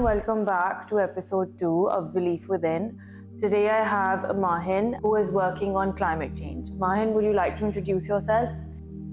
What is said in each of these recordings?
Welcome back to episode 2 of Belief Within. Today I have Mahin, who is working on climate change. Mahin, would you like to introduce yourself?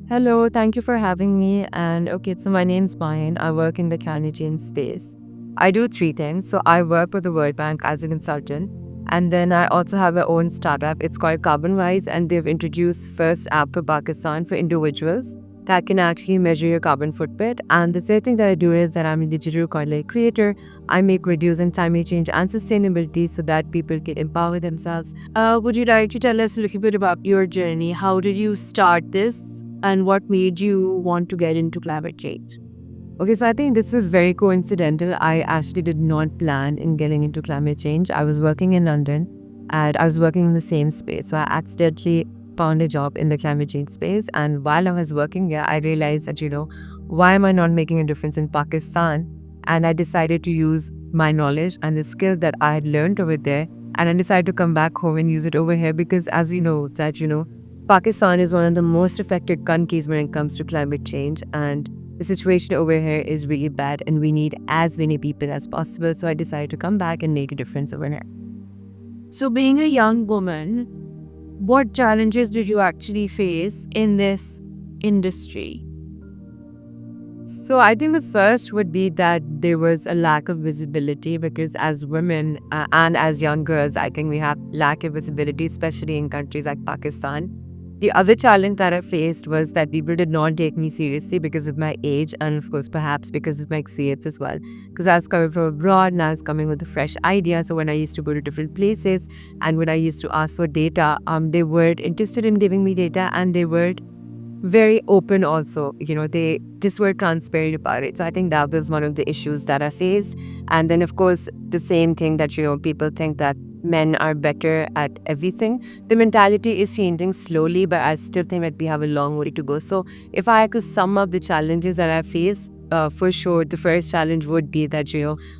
Hello, thank you for having me. And okay, so my name's Mayan. I work in the climate change space. I do three things. So I work with the World Bank as a consultant. And then I also have my own startup. It's called CarbonWise, and they've introduced first app for Pakistan for individuals that can actually measure your carbon footprint. And the third thing that I do is that I'm a digital content creator. I make videos on climate change and sustainability so that people can empower themselves. Would you like to tell us a little bit about your journey? How did you start this? And what made you want to get into climate change? Okay, so I think this was very coincidental. I actually did not plan in getting into climate change. I was working in London and I was working in the same space. So I accidentally found a job in the climate change space. And while I was working there, I realized that, why am I not making a difference in Pakistan? And I decided to use my knowledge and the skills that I had learned over there. And I decided to come back home and use it over here because, as Pakistan is one of the most affected countries when it comes to climate change, and the situation over here is really bad, and we need as many people as possible. So I decided to come back and make a difference over here. So, being a young woman, what challenges did you actually face in this industry? So I think the first would be that there was a lack of visibility because as women and as young girls, I think we have lack of visibility, especially in countries like Pakistan. The other challenge that I faced was that people did not take me seriously because of my age and, of course, perhaps because of my experience as well. Because I was coming from abroad and I was coming with a fresh idea. So when I used to go to different places and when I used to ask for data, they weren't interested in giving me data and they weren't very open also. They just were transparent about it. So I think that was one of the issues that I faced. And then, of course, the same thing that, people think that men are better at everything. The mentality is changing slowly, but I still think that we have a long way to go. So if I could sum up the challenges that I faced, for sure, the first challenge would be that,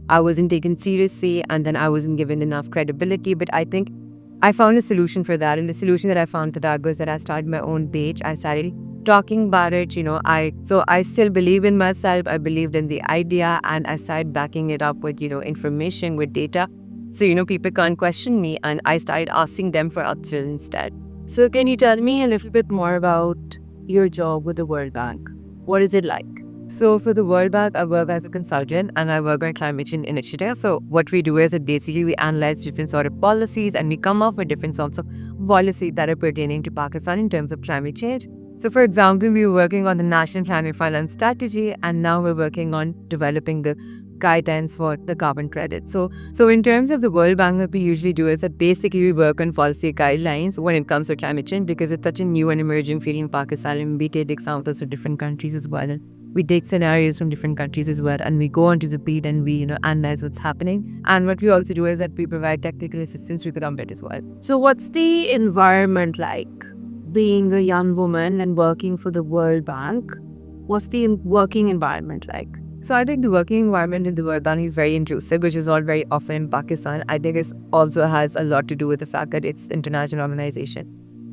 I wasn't taken seriously and then I wasn't given enough credibility. But I think I found a solution for that. And the solution that I found for that was that I started my own page. I started talking about it, I still believe in myself. I believed in the idea and I started backing it up with, information, with data. So, people can't question me and I started asking them for answers instead. So, can you tell me a little bit more about your job with the World Bank? What is it like? So for the World Bank, I work as a consultant and I work on climate change initiatives. So what we do is that basically we analyze different sort of policies and we come up with different sorts of policies that are pertaining to Pakistan in terms of climate change. So for example, we were working on the National Climate Finance Strategy and now we're working on developing the guidelines for the carbon credit. So in terms of the World Bank, what we usually do is that basically we work on policy guidelines when it comes to climate change because it's such a new and emerging field in Pakistan and we take examples of different countries as well. We take scenarios from different countries as well and we go onto the beat and we analyze what's happening. And what we also do is that we provide technical assistance to the government as well. So what's the environment like being a young woman and working for the World Bank? What's the working environment like? So I think the working environment in the World Bank is very intrusive, which is not very often in Pakistan. I think it also has a lot to do with the fact that it's an international organization.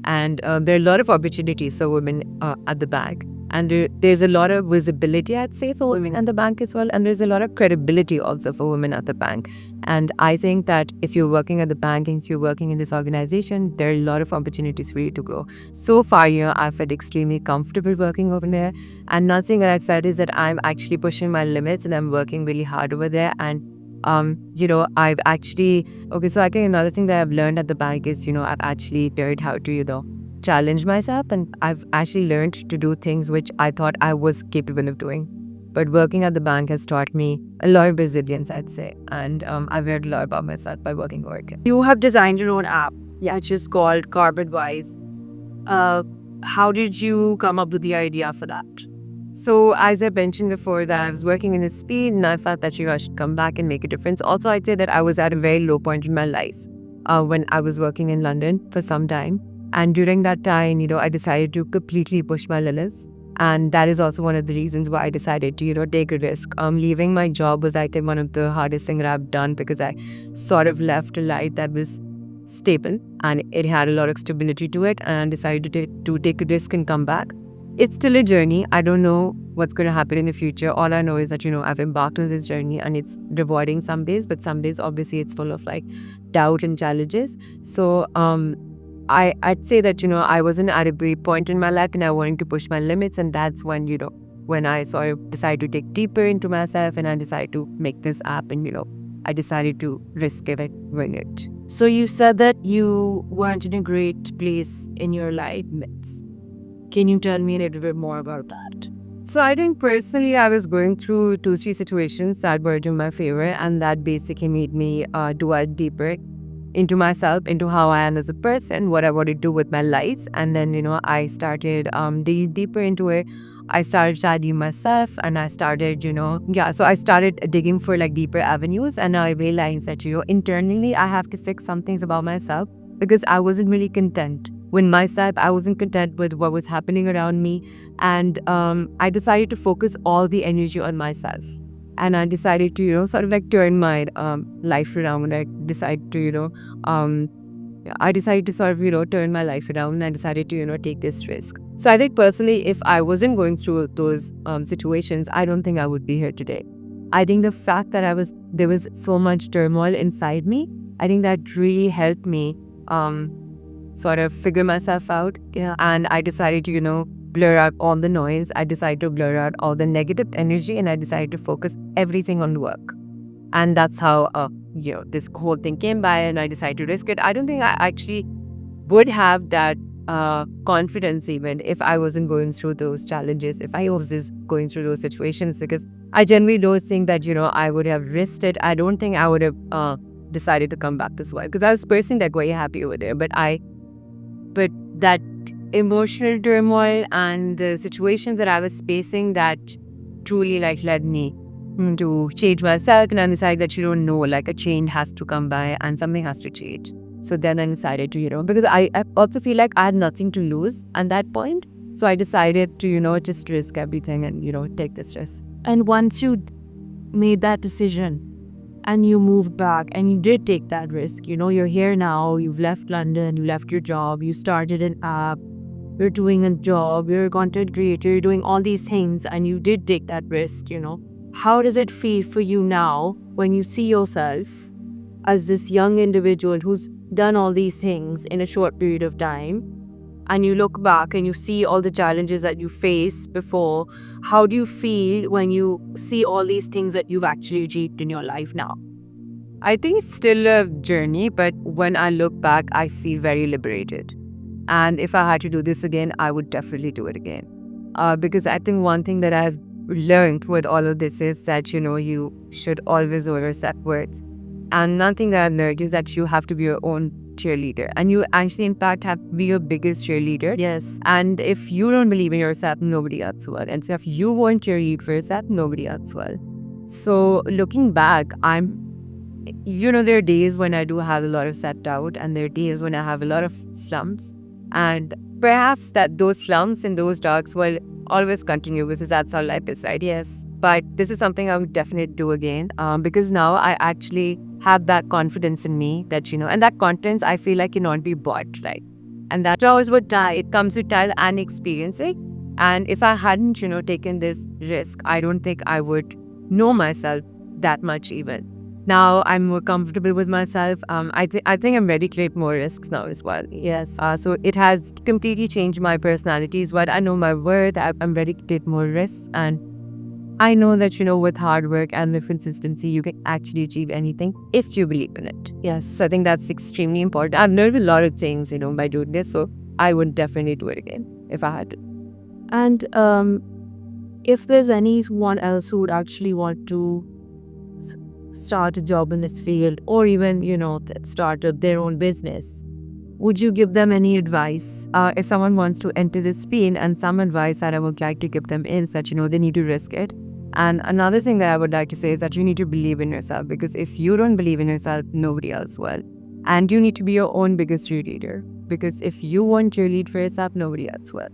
And there are a lot of opportunities for women at the bank. And there's a lot of visibility, I'd say, for women at the bank as well. And there's a lot of credibility also for women at the bank. And I think that if you're working at the bank and if you're working in this organization, there are a lot of opportunities for you to grow. So far, I felt extremely comfortable working over there. And nothing that I've felt is that I'm actually pushing my limits and I'm working really hard over there. And I've actually, so I think another thing that I've learned at the bank is, I've actually learned how to, challenge myself and I've actually learned to do things which I thought I was capable of doing. But working at the bank has taught me a lot of resilience, I'd say. And I've learned a lot about myself by working over here. You have designed your own app, which is called CarbonWise. How did you come up with the idea for that? So as I mentioned before that I was working in this field and I felt that I should come back and make a difference. Also, I'd say that I was at a very low point in my life when I was working in London for some time. And during that time, I decided to completely push my limits. And that is also one of the reasons why I decided to, take a risk. Leaving my job was, I think, one of the hardest things that I've done because I sort of left a life that was stable and it had a lot of stability to it and decided to take a risk and come back. it's still a journey. I don't know what's going to happen in the future. All I know is that, I've embarked on this journey and it's rewarding some days, but some days, obviously, it's full of like doubt and challenges. So, I'd say that, I wasn't at a great point in my life and I wanted to push my limits. And that's when, when I sort of decided to dig deeper into myself and I decided to make this app and, I decided to risk it and wing it. So you said that you weren't in a great place in your life. Can you tell me a little bit more about that? So I think personally, I was going through 2-3 situations that were in my favor, and that basically made me delve deeper into myself, into how I am as a person, what I want to do with my life. And then, I started digging deeper into it. I started studying myself and I started, so I started digging for like deeper avenues. And I realized that, internally, I have to fix some things about myself because I wasn't really content with myself. I wasn't content with what was happening around me. And I decided to focus all the energy on myself. And I decided to, sort of like turn my life around. I decided to, sort of, turn my life around, and I decided to, take this risk. So I think personally, if I wasn't going through those situations, I don't think I would be here today. I think the fact that there was so much turmoil inside me, I think that really helped me sort of figure myself out. Yeah. And I decided to, blur out all the noise. I decided to blur out all the negative energy and I decided to focus everything on work. And that's how, this whole thing came by and I decided to risk it. I don't think I actually would have that confidence even if I wasn't going through those challenges, if I was just going through those situations, because I generally don't think that, I would have risked it. I don't think I would have decided to come back this way because I was personally like very happy over there. But that emotional turmoil and the situations that I was facing that truly like led me to change myself, and I decided that like a change has to come by and something has to change. So then I decided to, because I also feel like I had nothing to lose at that point. So I decided to, just risk everything and, take this risk. And once you made that decision and you moved back and you did take that risk, you're here now, you've left London, you left your job, you started an app, you're doing a job, you're a content creator, you're doing all these things and you did take that risk, How does it feel for you now when you see yourself as this young individual who's done all these things in a short period of time, and you look back and you see all the challenges that you faced before? How do you feel when you see all these things that you've actually achieved in your life now? I think it's still a journey, but when I look back, I feel very liberated. And if I had to do this again, I would definitely do it again. Because I think one thing that I've learned with all of this is that, you should always always set words. And nothing that I've learned is that you have to be your own cheerleader. And you actually, in fact, have to be your biggest cheerleader. Yes. And if you don't believe in yourself, nobody else will. And so if you won't cheerlead for yourself, nobody else will. So looking back, there are days when I do have a lot of self-doubt, and there are days when I have a lot of slumps. And perhaps that those slumps and those darks will always continue because that's how life is, right? Yes. But this is something I would definitely do again because now I actually have that confidence in me that, and that confidence I feel like cannot be bought, right? And that always would die. It comes with time and experiencing. And if I hadn't, taken this risk, I don't think I would know myself that much even. Now I'm more comfortable with myself. I think I'm ready to take more risks now as well. Yes. So it has completely changed my personality as well. I know my worth. I'm ready to take more risks. And I know that, with hard work and with consistency, you can actually achieve anything if you believe in it. Yes. So I think that's extremely important. I've learned a lot of things, by doing this. So I would definitely do it again if I had to. And if there's anyone else who would actually want to start a job in this field or even, start their own business, would you give them any advice? If someone wants to enter this field, and some advice that I would like to give them is that, they need to risk it. And another thing that I would like to say is that you need to believe in yourself, because if you don't believe in yourself, nobody else will. And you need to be your own biggest cheerleader, because if you won't cheerlead for yourself, nobody else will.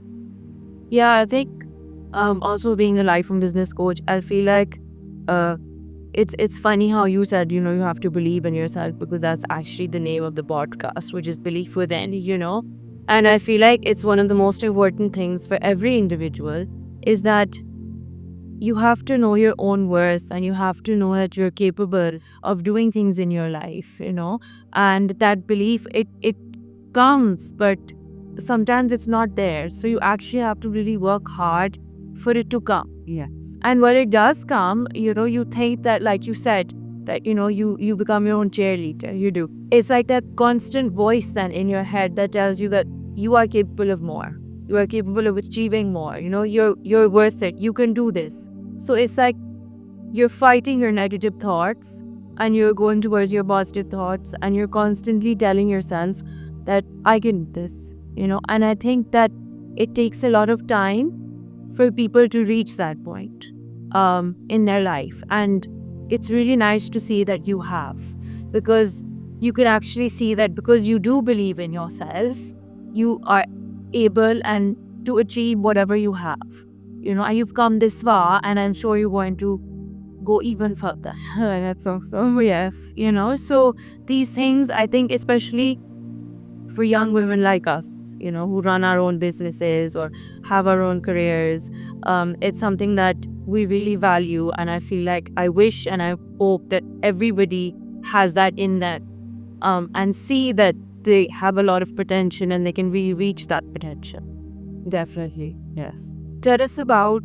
Yeah, I think also being a life and business coach, I feel like it's funny how you said, you have to believe in yourself, because that's actually the name of the podcast, which is Belief Within, And I feel like it's one of the most important things for every individual is that you have to know your own worth and you have to know that you're capable of doing things in your life, and that belief, it comes, but sometimes it's not there. So you actually have to really work hard for it to come. Yes. And when it does come, you think that, like you said, that, you become your own cheerleader. You do. It's like that constant voice then in your head that tells you that you are capable of more. You are capable of achieving more. You're worth it. You can do this. So it's like you're fighting your negative thoughts and you're going towards your positive thoughts, and you're constantly telling yourself that I can do this, And I think that it takes a lot of time for people to reach that point in their life. And it's really nice to see that you have, because you can actually see that because you do believe in yourself, you are able and to achieve whatever you have, and you've come this far, and I'm sure you're going to go even further. That's awesome. Yes. So these things, I think, especially for young women like us, who run our own businesses or have our own careers, it's something that we really value. And I feel like I wish and I hope that everybody has that in that, and see that they have a lot of potential and they can really reach that potential. Definitely. Yes. Tell us about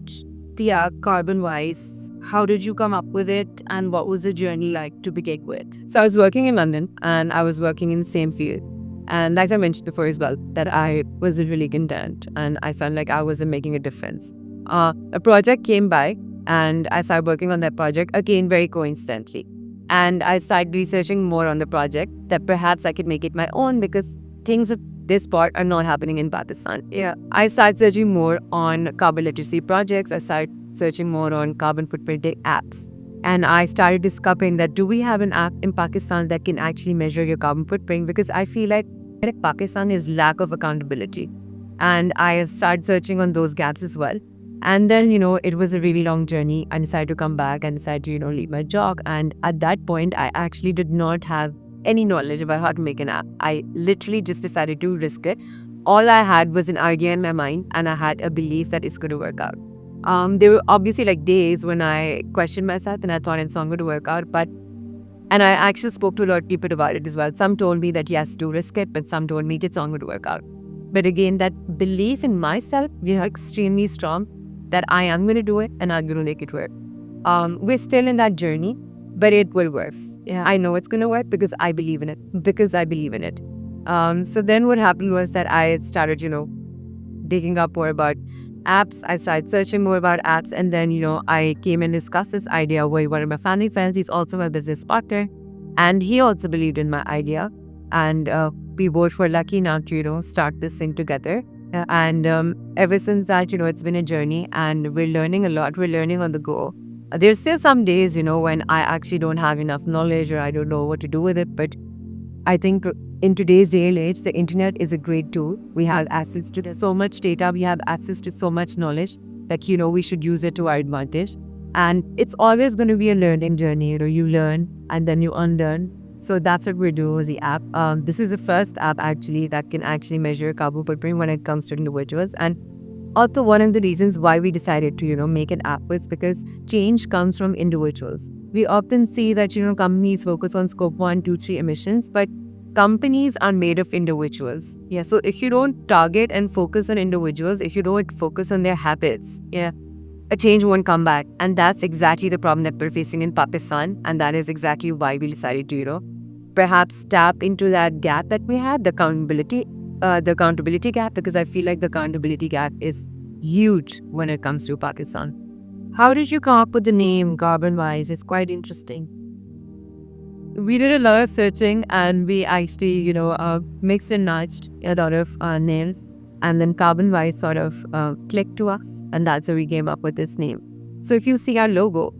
the Carbon Wise. How did you come up with it, and what was the journey like to begin with? So I was working in London and I was working in the same field. And as I mentioned before as well, that I was really content and I felt like I wasn't making a difference. A project came by and I started working on that project again very coincidentally. And I started researching more on the project that perhaps I could make it my own, because things of this part are not happening in Pakistan. Yeah. I started searching more on carbon literacy projects. I started searching more on carbon footprinting apps. And I started discovering that do we have an app in Pakistan that can actually measure your carbon footprint? Because I feel like Pakistan is lack of accountability. And I started searching on those gaps as well. And then, it was a really long journey. I decided to come back and decided to, leave my job. And at that point, I actually did not have any knowledge about how to make an app. I literally just decided to risk it. All I had was an idea in my mind, and I had a belief that it's going to work out. There were obviously days when I questioned myself and I thought it's not going to work out. And I actually spoke to a lot of people about it as well. Some told me that yes, do risk it, but some told me it's not going to work out. But again, that belief in myself was extremely strong that I am going to do it and I'm going to make it work. We're still in that journey, but it will work. Yeah. I know it's going to work because I believe in it. So then what happened was that I started, digging up more about apps. I started searching more about apps. And then, I came and discussed this idea with one of my family friends. He's also my business partner. And he also believed in my idea. And we both were lucky enough to, start this thing together. And ever since that, it's been a journey and we're learning a lot. We're learning on the go. There's still some days, when I actually don't have enough knowledge or I don't know what to do with it. But I think in today's day and age, the internet is a great tool. We have access to so much data. We have access to so much knowledge that, we should use it to our advantage. And it's always going to be a learning journey. You learn and then you unlearn. So that's what we're doing with the app. This is the first app actually that can actually measure carbon footprint when it comes to individuals. And also one of the reasons why we decided to, make an app was because change comes from individuals. We often see that, companies focus on scope 1, 2, 3 emissions, but companies are made of individuals. Yeah. So if you don't target and focus on individuals, if you don't focus on their habits, a change won't come back. And that's exactly the problem that we're facing in Pakistan. And that is exactly why we decided to, perhaps tap into that gap that we had, the accountability gap, because I feel like the accountability gap is huge when it comes to Pakistan. How did you come up with the name Carbon Wise? It's quite interesting. We did a lot of searching and we actually, mixed and matched a lot of names. And then Carbon Wise sort of clicked to us. And that's how we came up with this name. So if you see our logo,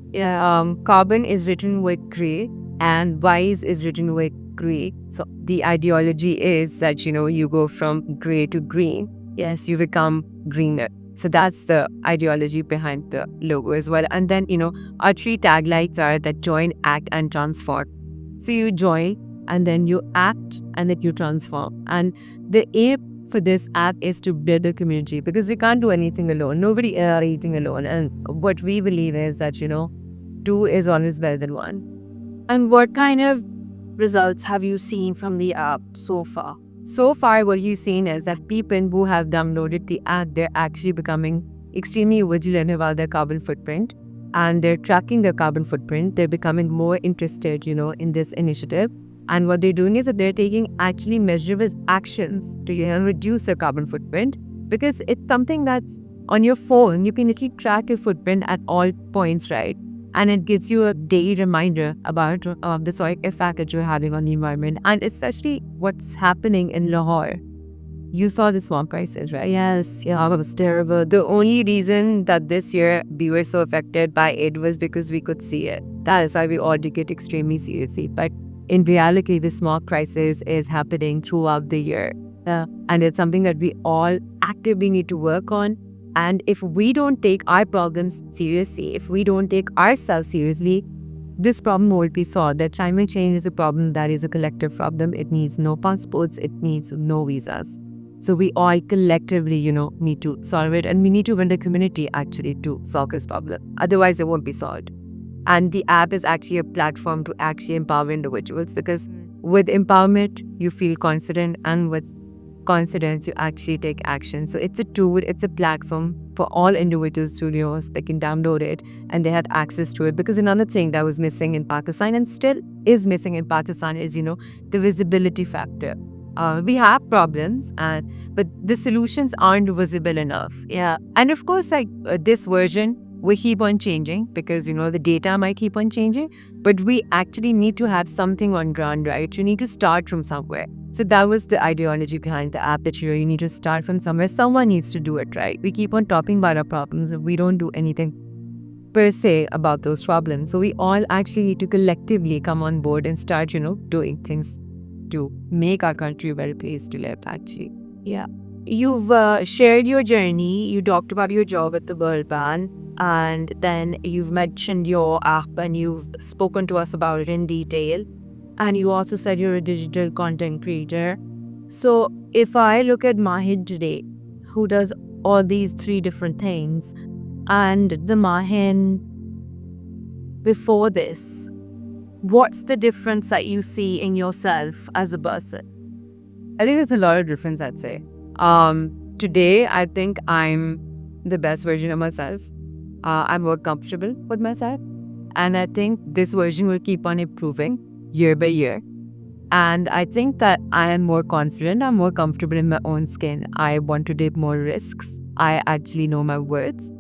carbon is written with gray and wise is written with gray. So the ideology is that, you go from gray to green. Yes, you become greener. So that's the ideology behind the logo as well. And then, our 3 taglines are that join, act, and transform. So you join and then you act and then you transform. And the aim for this app is to build a community, because we can't do anything alone. Nobody is anything alone. And what we believe is that, two is always better than one. And what kind of results have you seen from the app so far? So far, what you've seen is that people who have downloaded the app, they're actually becoming extremely vigilant about their carbon footprint, and they're tracking their carbon footprint. They're becoming more interested, in this initiative. And what they're doing is that they're taking actually measurable actions to reduce their carbon footprint, because it's something that's on your phone. You can literally track your footprint at all points, right? And it gives you a daily reminder about the soil effect that you're having on the environment. And especially what's happening in Lahore. You saw the swamp crisis, right? Yes, yeah, it was terrible. The only reason that this year we were so affected by it was because we could see it. That is why we all took it extremely seriously. But in reality, the smog crisis is happening throughout the year. And it's something that we all actively need to work on. And if we don't take our problems seriously, if we don't take ourselves seriously, this problem won't be solved. That climate change is a problem that is a collective problem. It needs no passports, it needs no visas. So we all collectively, need to solve it, and we need to build a community actually to solve this problem. Otherwise, it won't be solved. And the app is actually a platform to actually empower individuals, because with empowerment, you feel confident, and with confidence, you actually take action. So it's a tool, it's a platform for all individual studios. They can download it and they had access to it. Because another thing that was missing in Pakistan and still is missing in Pakistan is, the visibility factor. We have problems, but the solutions aren't visible enough. Yeah. And of course, this version will keep on changing, because, the data might keep on changing, but we actually need to have something on ground, right? You need to start from somewhere. So that was the ideology behind the app, that you need to start from somewhere. Someone needs to do it, right? We keep on talking about our problems if we don't do anything per se about those problems. So we all actually need to collectively come on board and start, doing things to make our country a better place to live, actually. Yeah. You've shared your journey. You talked about your job at the World Bank, and then you've mentioned your app and you've spoken to us about it in detail. And you also said you're a digital content creator. So if I look at Mahin today, who does all these three different things, and the Mahin before this, what's the difference that you see in yourself as a person? I think there's a lot of difference, I'd say. Today, I think I'm the best version of myself. I'm more comfortable with myself. And I think this version will keep on improving year by year. And I think that I am more confident. I'm more comfortable in my own skin. I want to take more risks. I actually know my words.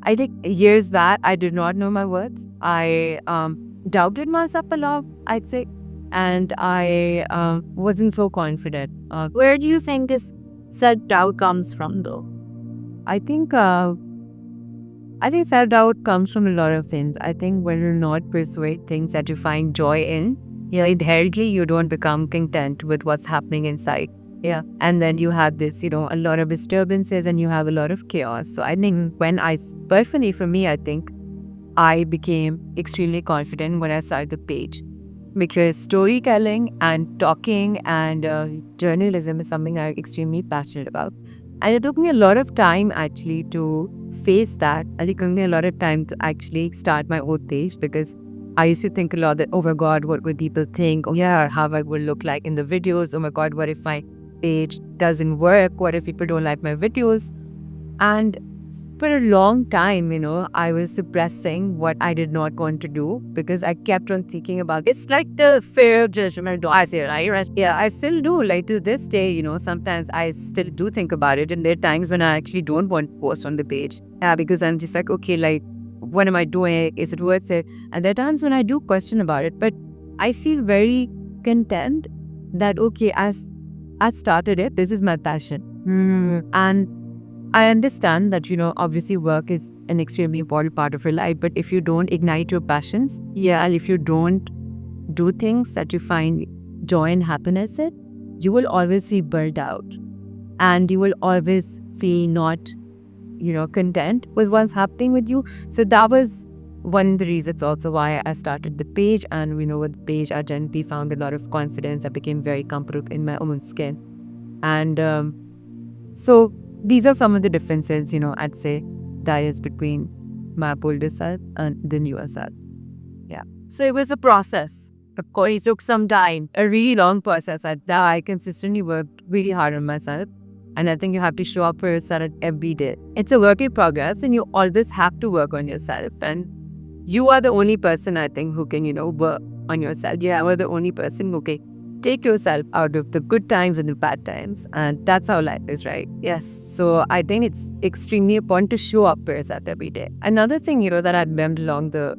I think years that I did not know my words. I doubted myself a lot, I'd say. And I wasn't so confident. Where do you think this self-doubt comes from, though? I think self-doubt comes from a lot of things. I think when you're not pursuing things that you find joy in, inherently you don't become content with what's happening inside. Yeah. And then you have this, a lot of disturbances and you have a lot of chaos. So I think personally for me, I think I became extremely confident when I started the page. Because storytelling and talking and journalism is something I'm extremely passionate about. And it took me a lot of time actually to face that. And it took me a lot of time to actually start my own page, because I used to think a lot that, oh my God, what would people think? Oh yeah, how I would look like in the videos. Oh my God, what if my page doesn't work? What if people don't like my videos? And for a long time, I was suppressing what I did not want to do, because I kept on thinking about it. It's like the fear of judgment, I say, right? Yeah, I still do. Like to this day, sometimes I still do think about it. And there are times when I actually don't want to post on the page. Yeah, because I'm just like, okay, like, what am I doing? Is it worth it? And there are times when I do question about it. But I feel very content that, okay, as I started it, this is my passion. And I understand that, obviously work is an extremely important part of your life, but if you don't ignite your passions, and if you don't do things that you find joy and happiness in, you will always be burnt out. And you will always feel not, content with what's happening with you. So that was one of the reasons also why I started the page. And, with the page, I generally found a lot of confidence. I became very comfortable in my own skin. And so these are some of the differences, I'd say that is between my older self and the newer self. So it was a process. Of course, it took some time. A really long process. I consistently worked really hard on myself. And I think you have to show up for yourself every day. It's a work in progress, and you always have to work on yourself. And you are the only person, I think, who can, work on yourself. You are the only person who can take yourself out of the good times and the bad times. And that's how life is, right? Yes. So I think it's extremely important to show up for yourself every day. Another thing, that I've learned along the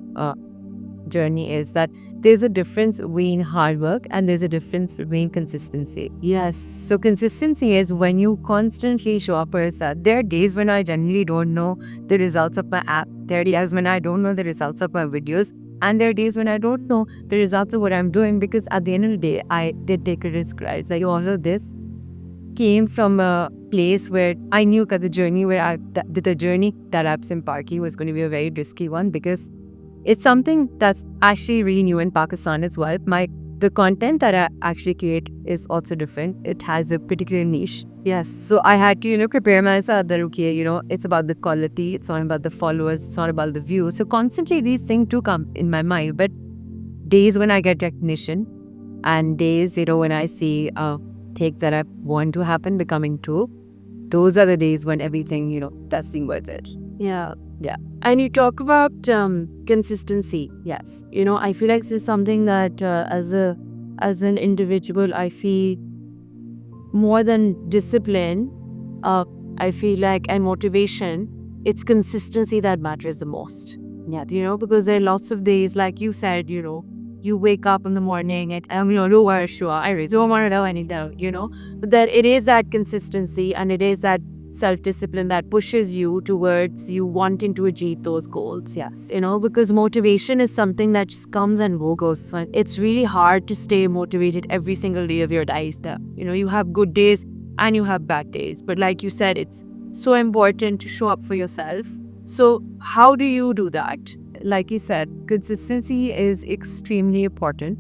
journey is that there's a difference between hard work and there's a difference between consistency. Yes. So consistency is when you constantly show up for yourself. There are days when I generally don't know the results of my app. There are days when I don't know the results of my videos. And there are days when I don't know the results of what I'm doing, because at the end of the day, I did take a risk, right? Like also this came from a place where I knew that the journey that I've embarking was going to be a very risky one, because it's something that's actually really new in Pakistan as well. The content that I actually create is also different. It has a particular niche. Yes. So I had to, prepare myself that, okay, it's about the quality. It's not about the followers. It's not about the views. So constantly these things do come in my mind. But days when I get recognition and days, when I see things that I want to happen becoming true, those are the days when everything, that's being worth it. Yeah. Yeah. And you talk about consistency. Yes. I feel like this is something that as an individual, I feel more than discipline, I feel like, and motivation, it's consistency that matters the most. Yeah. Because there are lots of days, like you said, you wake up in the morning and don't want to show up, I don't want to know anything, but that it is that consistency and it is that self-discipline that pushes you towards you wanting to achieve those goals. Yes. Because motivation is something that just comes and goes. It's really hard to stay motivated every single day of your life. You have good days and you have bad days, but like you said, it's so important to show up for yourself. So how do you do that? Like you said, consistency is extremely important.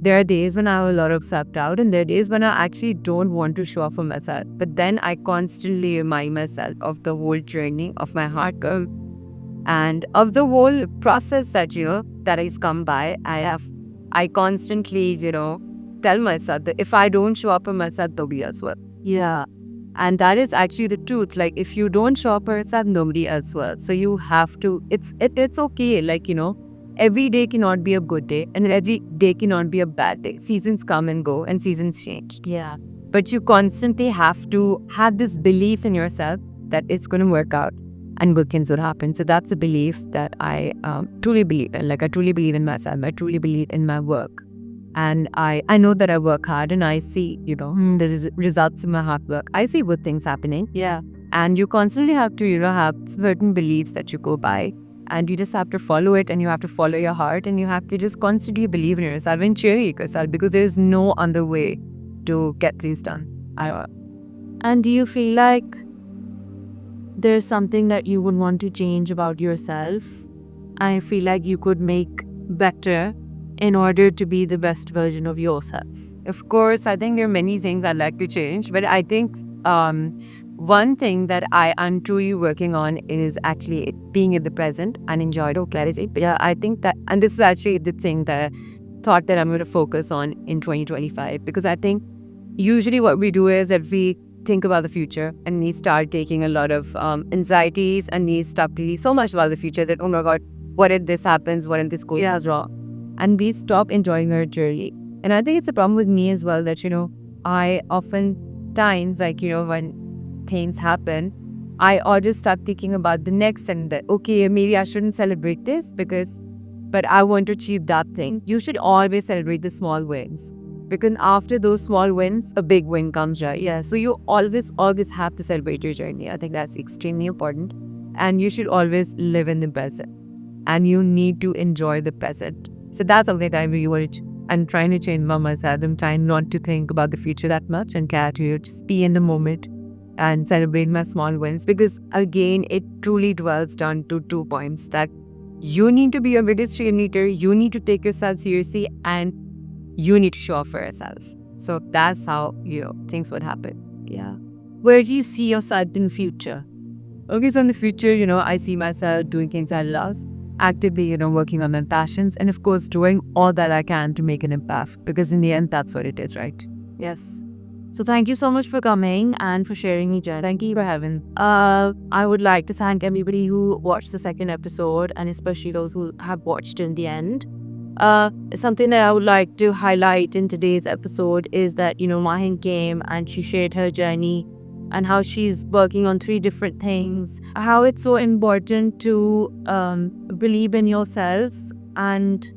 There are days when I have a lot of self-doubt, and there are days when I actually don't want to show up for myself. But then I constantly remind myself of the whole journey of my hard work and of the whole process that, that has come by. I constantly, tell myself that if I don't show up for myself, nobody else will. Yeah. And that is actually the truth. Like, if you don't show up for yourself, nobody else will. So you have to, it's okay. Like, every day cannot be a good day, and every day cannot be a bad day. Seasons come and go, and seasons change. Yeah. But you constantly have to have this belief in yourself that it's going to work out and good things will happen. So that's a belief that I truly believe in. Like, I truly believe in myself. I truly believe in my work. And I know that I work hard, and I see, the results of my hard work. I see good things happening. Yeah. And you constantly have to, have certain beliefs that you go by. And you just have to follow it, and you have to follow your heart, and you have to just constantly believe in yourself and cheer yourself, because there is no other way to get things done. And do you feel like there's something that you would want to change about yourself? I feel like you could make better in order to be the best version of yourself. Of course, I think there are many things I'd like to change, but I think one thing that I am truly working on is actually being in the present and enjoy the clarity. Yeah, I think that, and this is actually the thing that I thought that I'm going to focus on in 2025, because I think usually what we do is that we think about the future and we start taking a lot of anxieties, and we start really so much about the future that, oh my God, what if this happens? What if this goes wrong? And we stop enjoying our journey. And I think it's a problem with me as well that, I oftentimes, when things happen, I always start thinking about the next, and that, okay, maybe I shouldn't celebrate this but I want to achieve that thing. You should always celebrate the small wins, because after those small wins, a big win comes, right? Yeah. So you always have to celebrate your journey. I think that's extremely important. And you should always live in the present, and you need to enjoy the present. So that's something that I really want to. I'm trying to change about myself. I'm trying not to think about the future that much, and try to just be in the moment and celebrate my small wins, because again, it truly dwells down to 2 points: that you need to be your biggest cheerleader, you need to take yourself seriously, and you need to show up for yourself. So that's how, things would happen. Yeah. Where do you see yourself in future? Okay, so in the future, I see myself doing things I love, actively, working on my passions, and of course, doing all that I can to make an impact, because in the end, that's what it is, right? Yes. So thank you so much for coming and for sharing your journey. Thank you for having. I would like to thank everybody who watched the second episode, and especially those who have watched till the end. Something that I would like to highlight in today's episode is that, Mahin came and she shared her journey and how she's working on 3 different things, how it's so important to believe in yourselves, and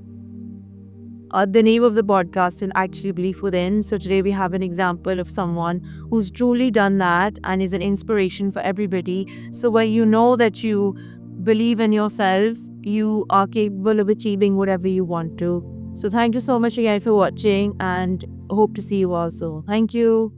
the name of the podcast is actually Belief Within. So today we have an example of someone who's truly done that and is an inspiration for everybody. So when you know that you believe in yourselves, you are capable of achieving whatever you want to. So thank you so much again for watching, and hope to see you also. Thank you.